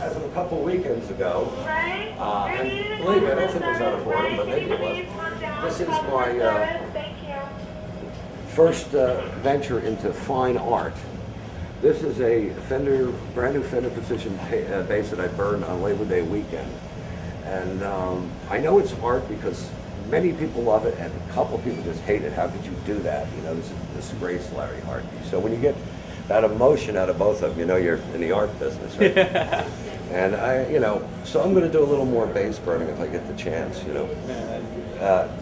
as of a couple weekends ago, and believe me, I don't think it was out of boredom, but maybe it was. This is my first venture into fine art. This is a Fender, brand new Fender Precision bass that I burned on Labor Day weekend. And I know it's art because many people love it and a couple people just hate it. How could you do that? You know, this disgrace Larry Hartke. So when you get that emotion out of both of them, you know you're in the art business, right? And so I'm going to do a little more bass burning if I get the chance, you know.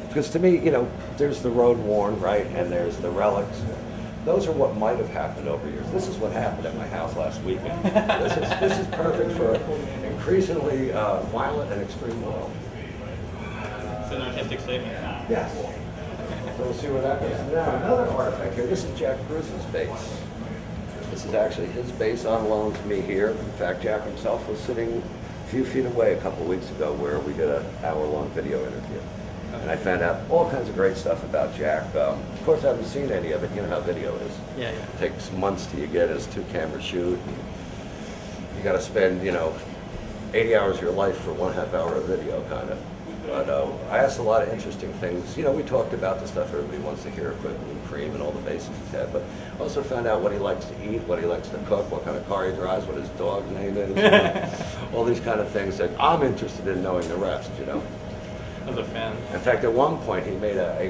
Because to me, you know, there's the road worn, right, and there's the relics. Those are what might have happened over years. This is what happened at my house last weekend. This is perfect for increasingly violent and extreme oil. It's an artistic statement. Yes. So we'll see where that goes. Now another artifact here. This is Jack Bruce's bass. This is actually his bass on loan to me here. In fact, Jack himself was sitting a few feet away a couple of weeks ago where we did an hour-long video interview. And I found out all kinds of great stuff about Jack. Of course, I haven't seen any of it. You know how video is. Yeah. It takes months till you get his 2-camera shoot. You got to spend, 80 hours of your life for 1/2 hour of video, kind of. But I asked a lot of interesting things. You know, we talked about the stuff everybody wants to hear, equipment and cream and all the bases he's had. But also found out what he likes to eat, what he likes to cook, what kind of car he drives, what his dog's name is. All these kind of things that I'm interested in knowing the rest, you know. As a fan. In fact, at one point he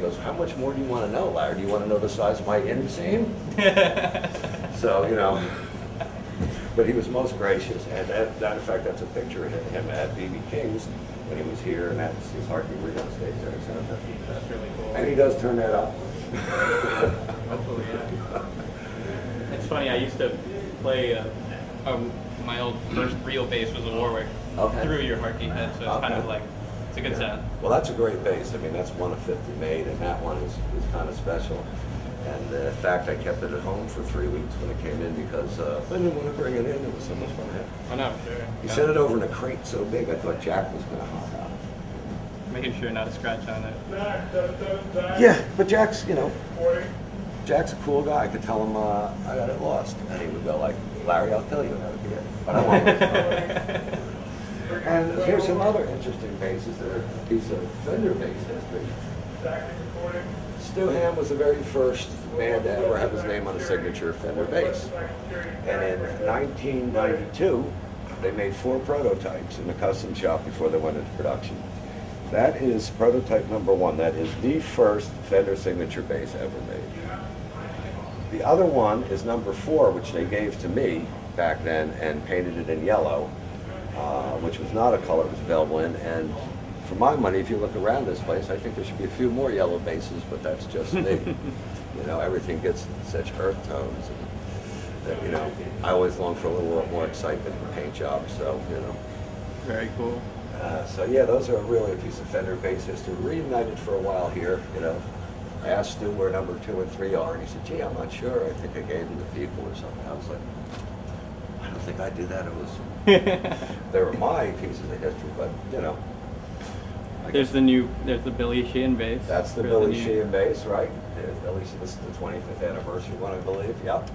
goes, how much more do you want to know, Larry? Do you want to know the size of my inseam? So, you know, but he was most gracious. And in fact, that's a picture of him at B.B. King's when he was here, and that's his Hartke on stage there. So That's really cool. and he does turn that up. Hopefully, yeah. It's funny, I used to play, my old first real bass was a Warwick through your Hartke head, so it's kind of like, it's a good sound. Well, that's a great bass. I mean, that's one of 50 made, and that one is kind of special. And in fact, I kept it at home for 3 weeks when it came in because I didn't want to bring it in. It was so much fun to have. I know, sure. He set it over in a crate so big, I thought Jack was going to hop out. Making sure not to scratch on it. Yeah, but Jack's, Jack's a cool guy. I could tell him I got it lost. And he would go like, Larry, I'll tell you. And that would be it. But I won't. And here's some other interesting basses that are a piece of Fender bass history. Stu Ham was the very first man to ever have his name on a signature Fender bass. And in 1992, they made 4 prototypes in the custom shop before they went into production. That is prototype number 1. That is the first Fender signature bass ever made. The other one is number 4, which they gave to me back then and painted it in yellow, which was not a color it was available in. And for my money, if you look around this place, I think there should be a few more yellow basses, but that's just me. Everything gets such earth tones. And, I always long for a little more excitement in paint jobs, so, Very cool. So yeah, those are really a piece of Fender bass history. Reunited for a while here, I asked Stu where number 2 and 3 are, and he said, gee, I'm not sure. I think I gave them to people or something. I was like, I don't think I did that. It was, they were my pieces of history, but, There's the Billy Sheehan bass. That's the Billy Sheehan bass, right? This is the 25th anniversary one, I believe, yep.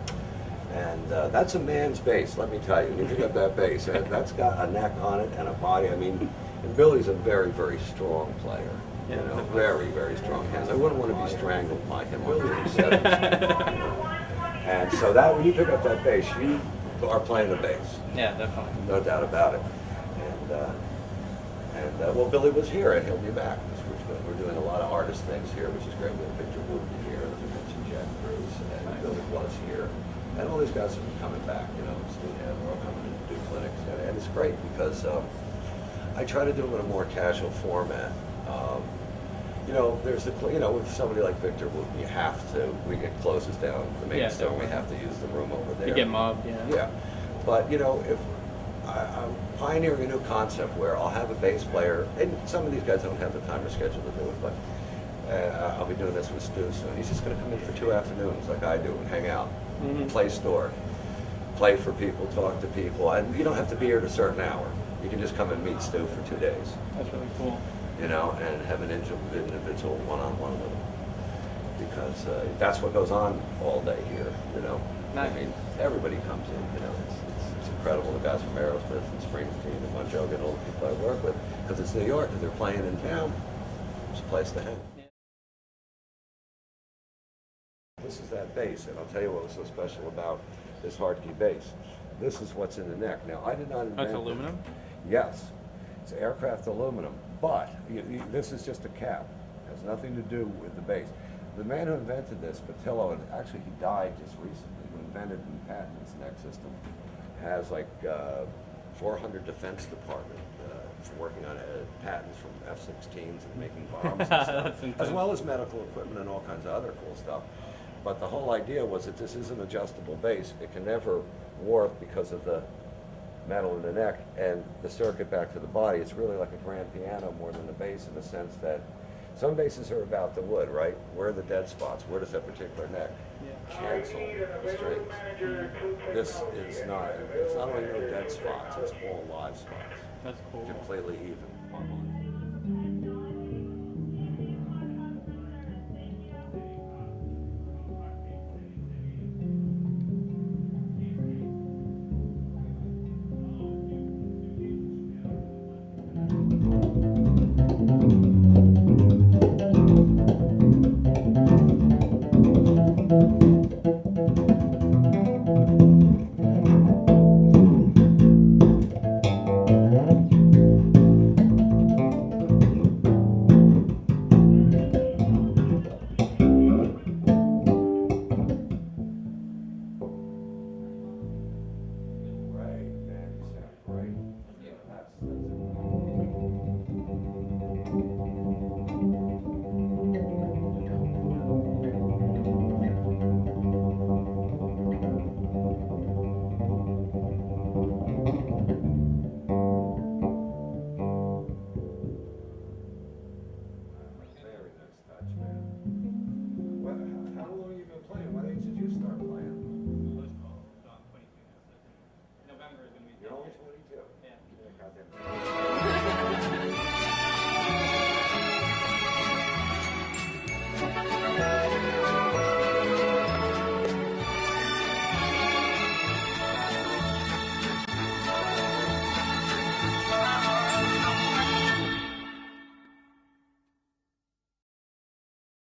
And that's a man's bass, let me tell you. You pick up that bass, that's got a neck on it and a body. I mean, and Billy's a very, very strong player. Very, very strong hands. I wouldn't want to be strangled by him on the 70s. And so that when you pick up that bass, you are playing the bass. Yeah, definitely. No doubt about it. And well, Billy was here, and he'll be back. We're doing a lot of artist things here, which is great. We have Victor Wooten here, as I mentioned, Jack Bruce, and Billy was here. And all these guys have been coming back, we're all coming to do clinics. And it's great because I try to do them in a more casual format. There's with somebody like Victor Wooten, we get closes down the main store, we have to use the room over there. You get mobbed, Yeah. But, if I'm pioneering a new concept where I'll have a bass player, and some of these guys don't have the time or schedule to do it, but I'll be doing this with Stu soon. He's just going to come in for 2 afternoons like I do and hang out, play store, play for people, talk to people. And you don't have to be here at a certain hour. You can just come and meet Stu for 2 days. That's really cool. And have an individual one-on-one with him. Because that's what goes on all day here, I mean, everybody comes in, you know, it's incredible. The guys from Aerosmith and Springsteen and Bon Jovi and all the people I work with, because it's New York and they're playing in town. It's a place to hang. This is that bass, and I'll tell you what was so special about this Hartke bass. This is what's in the neck. Now, I did not invent It's aluminum? Yes. It's aircraft aluminum, but this is just a cap. It has nothing to do with the bass. The man who invented this, Patillo, and actually he died just recently, who invented and patented this neck system, has like 400 Defense Department for working on patents from F-16s and making bombs and stuff, as well as medical equipment and all kinds of other cool stuff. But the whole idea was that this is an adjustable bass. It can never warp because of the metal in the neck and the circuit back to the body. It's really like a grand piano more than a bass in the sense that some basses are about the wood, right? Where are the dead spots? Where does that particular neck cancel the strings? This is not. It's not only no dead spots, it's all live spots. That's cool. Completely even. November is going to be 22. Yeah.